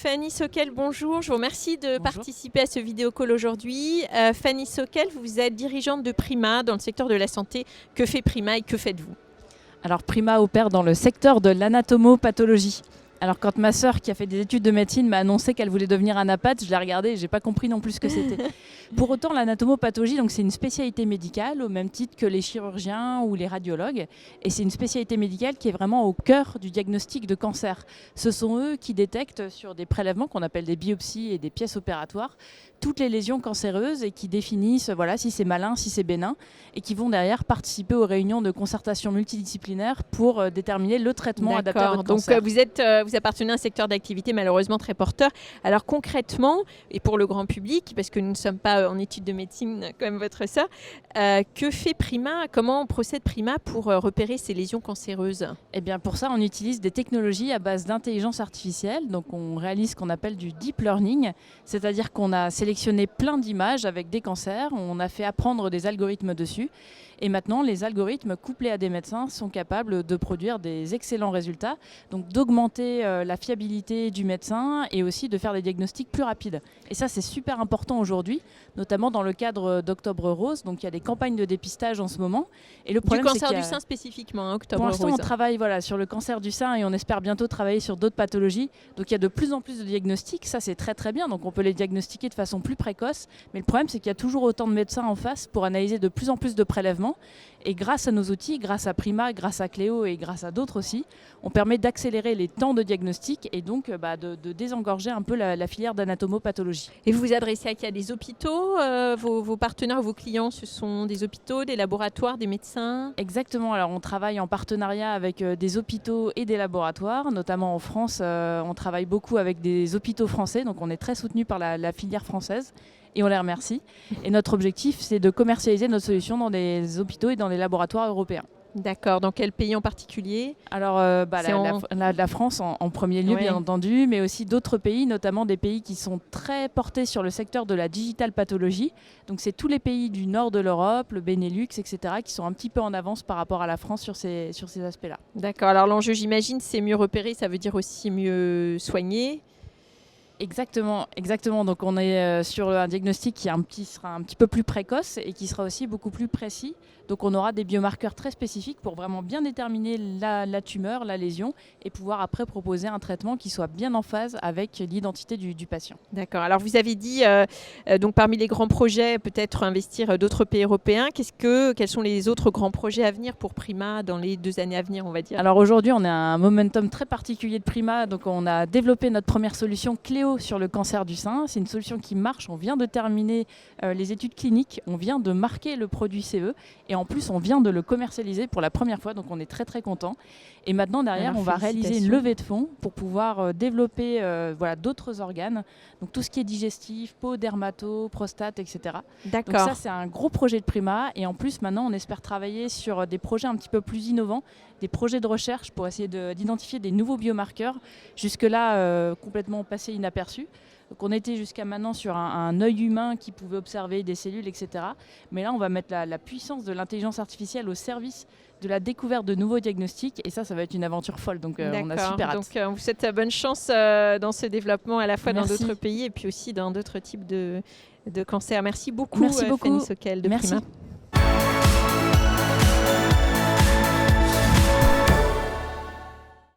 Fanny Sockel, bonjour. Je vous remercie de Bonjour. participer à ce vidéo call aujourd'hui. Fanny Sockel, vous êtes dirigeante de Prima dans le secteur de la santé. Que fait Prima et que faites-vous ? Alors Prima opère dans le secteur de l'anatomopathologie. Alors quand ma sœur qui a fait des études de médecine m'a annoncé qu'elle voulait devenir anapathe, je l'ai regardée et j'ai pas compris non plus ce que c'était. Pour autant, l'anatomopathologie, donc c'est une spécialité médicale au même titre que les chirurgiens ou les radiologues, et c'est une spécialité médicale qui est vraiment au cœur du diagnostic de cancer. Ce sont eux qui détectent sur des prélèvements qu'on appelle des biopsies et des pièces opératoires toutes les lésions cancéreuses et qui définissent si c'est malin, si c'est bénin, et qui vont derrière participer aux réunions de concertation multidisciplinaire pour déterminer le traitement adapté à votre cancer. Donc vous appartenez à un secteur d'activité malheureusement très porteur. Alors concrètement, et pour le grand public, parce que nous ne sommes pas en études de médecine comme votre sœur, que fait Prima ? Comment procède Prima pour repérer ces lésions cancéreuses ? Eh bien pour ça, on utilise des technologies à base d'intelligence artificielle. Donc on réalise ce qu'on appelle du deep learning, c'est-à-dire qu'on a sélectionné plein d'images avec des cancers, on a fait apprendre des algorithmes dessus. Et maintenant, les algorithmes couplés à des médecins sont capables de produire des excellents résultats, donc d'augmenter la fiabilité du médecin et aussi de faire des diagnostics plus rapides. Et ça, c'est super important aujourd'hui, notamment dans le cadre d'Octobre Rose. Donc, il y a des campagnes de dépistage en ce moment. Et le problème, du cancer du sein spécifiquement, Octobre Rose. Pour l'instant, Rose. on travaille sur le cancer du sein et on espère bientôt travailler sur d'autres pathologies. Donc, il y a de plus en plus de diagnostics. Ça, c'est très, très bien. Donc, on peut les diagnostiquer de façon plus précoce. Mais le problème, c'est qu'il y a toujours autant de médecins en face pour analyser de plus en plus de prélèvements. Et grâce à nos outils, grâce à Prima, grâce à Cléo et grâce à d'autres aussi, on permet d'accélérer les temps de diagnostic et donc de désengorger un peu la filière d'anatomopathologie. Et vous vous adressez à qui ? À des hôpitaux ? Vos partenaires, vos clients, ce sont des hôpitaux, des laboratoires, des médecins ? Exactement. Alors on travaille en partenariat avec des hôpitaux et des laboratoires. Notamment en France, on travaille beaucoup avec des hôpitaux français. Donc on est très soutenu par la filière française. Et on les remercie. Et notre objectif, c'est de commercialiser notre solution dans des hôpitaux et dans les laboratoires européens. D'accord. Dans quel pays en particulier ? Alors, la France en premier lieu, bien entendu, mais aussi d'autres pays, notamment des pays qui sont très portés sur le secteur de la digital pathologie. Donc, c'est tous les pays du nord de l'Europe, le Benelux, etc., qui sont un petit peu en avance par rapport à la France sur ces aspects-là. D'accord. Alors, l'enjeu, j'imagine, c'est mieux repérer, ça veut dire aussi mieux soigner. Exactement. Donc on est sur un diagnostic qui sera un petit peu plus précoce et qui sera aussi beaucoup plus précis. Donc on aura des biomarqueurs très spécifiques pour vraiment bien déterminer la tumeur, la lésion et pouvoir après proposer un traitement qui soit bien en phase avec l'identité du patient. D'accord. Alors vous avez dit, donc parmi les grands projets, peut-être investir d'autres pays européens. Quels sont les autres grands projets à venir pour Prima dans les 2 années à venir, on va dire ? Alors aujourd'hui, on a un momentum très particulier de Prima. Donc on a développé notre première solution Cléo sur le cancer du sein. C'est une solution qui marche. On vient de terminer les études cliniques. On vient de marquer le produit CE. Et en plus, on vient de le commercialiser pour la première fois. Donc on est très très content. Et maintenant, derrière, on va réaliser une levée de fonds pour pouvoir développer d'autres organes. Donc tout ce qui est digestif, peau, dermato, prostate, etc. D'accord. Donc ça, c'est un gros projet de Prima. Et en plus, maintenant, on espère travailler sur des projets un petit peu plus innovants, des projets de recherche pour essayer d'identifier des nouveaux biomarqueurs, jusque-là complètement passés inaperçus. Donc on était jusqu'à maintenant sur un œil humain qui pouvait observer des cellules, etc. Mais là, on va mettre la puissance de l'intelligence artificielle au service de la découverte de nouveaux diagnostics. Et ça va être une aventure folle. Donc on a super hâte. Donc on vous souhaite bonne chance dans ce développement à la fois dans d'autres pays et puis aussi dans d'autres types de cancers. Merci beaucoup, Fanny Sockel de Prima.